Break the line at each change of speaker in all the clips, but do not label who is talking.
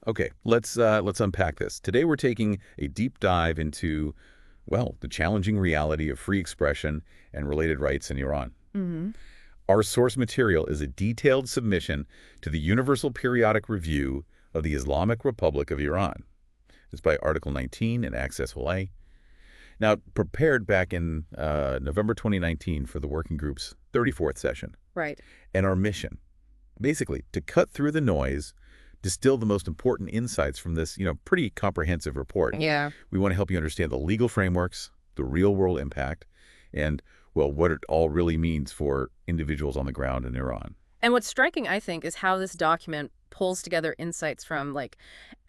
Okay, let's unpack this. Today we're taking a deep dive into, well, the challenging reality of free expression and related rights in Iran.
Hmm.
Our source material is a detailed submission to the Universal Periodic Review of the Islamic Republic of Iran. It's by Article 19 in Access Olay. Now, prepared back in November 2019 for the working group's 34th session.
Right.
And our mission, basically, to cut through the noise, distill the most important insights from this, pretty comprehensive report.
Yeah.
We want to help you understand the legal frameworks, the real-world impact, and, well, what it all really means for individuals on the ground in Iran.
And what's striking, I think, is how this document pulls together insights from, like,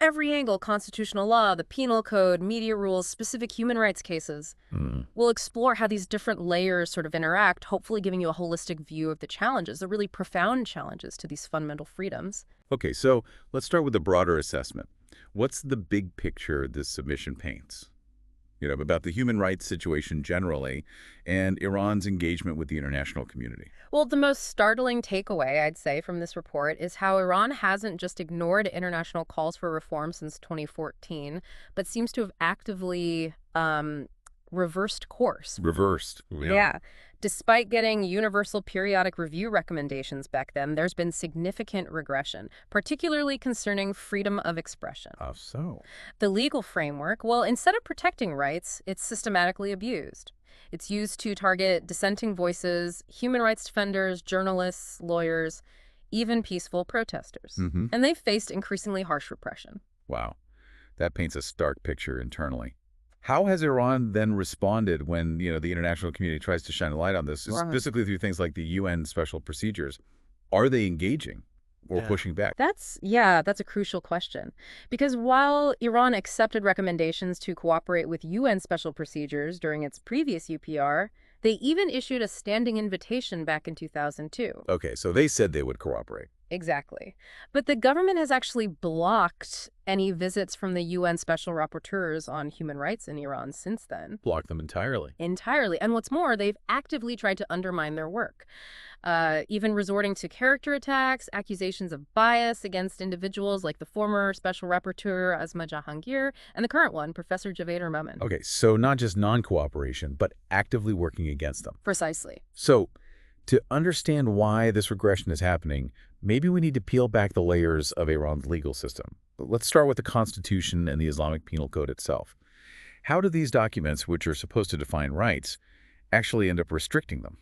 every angle: constitutional law, the penal code, media rules, specific human rights cases.
Mm.
We'll explore how these different layers sort of interact, hopefully giving you a holistic view of the challenges, the really profound challenges to these fundamental freedoms.
Okay, so let's start with a broader assessment. What's the big picture this submission paints? About the human rights situation generally and Iran's engagement with the international community.
Well, the most startling takeaway, I'd say, from this report is how Iran hasn't just ignored international calls for reform since 2014, but seems to have actively reversed course.
Reversed.
Yeah. Despite getting Universal Periodic Review recommendations back then, there's been significant regression, particularly concerning freedom of expression.
How so?
The legal framework, well, instead of protecting rights, it's systematically abused. It's used to target dissenting voices, human rights defenders, journalists, lawyers, even peaceful protesters.
Mm-hmm.
And they've faced increasingly harsh repression.
Wow. That paints a stark picture internally. How has Iran then responded when, the international community tries to shine a light on this,
Right.
specifically through things like the UN special procedures? Are they engaging or pushing back?
That's a crucial question. Because while Iran accepted recommendations to cooperate with UN special procedures during its previous UPR, they even issued a standing invitation back in 2002.
Okay, so they said they would cooperate.
Exactly. But the government has actually blocked any visits from the UN special rapporteurs on human rights in Iran since then.
Block them entirely.
Entirely. And what's more, they've actively tried to undermine their work, even resorting to character attacks, accusations of bias against individuals like the former special rapporteur Asma Jahangir and the current one, Professor Javed Ermomin.
Okay, so not just non-cooperation, but actively working against them.
Precisely.
So to understand why this regression is happening, maybe we need to peel back the layers of Iran's legal system. Let's start with the Constitution and the Islamic Penal Code itself. How do these documents, which are supposed to define rights, actually end up restricting them?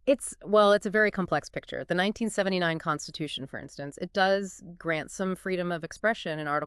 It's a very complex picture. The 1979 Constitution, for instance, it does grant some freedom of expression in Article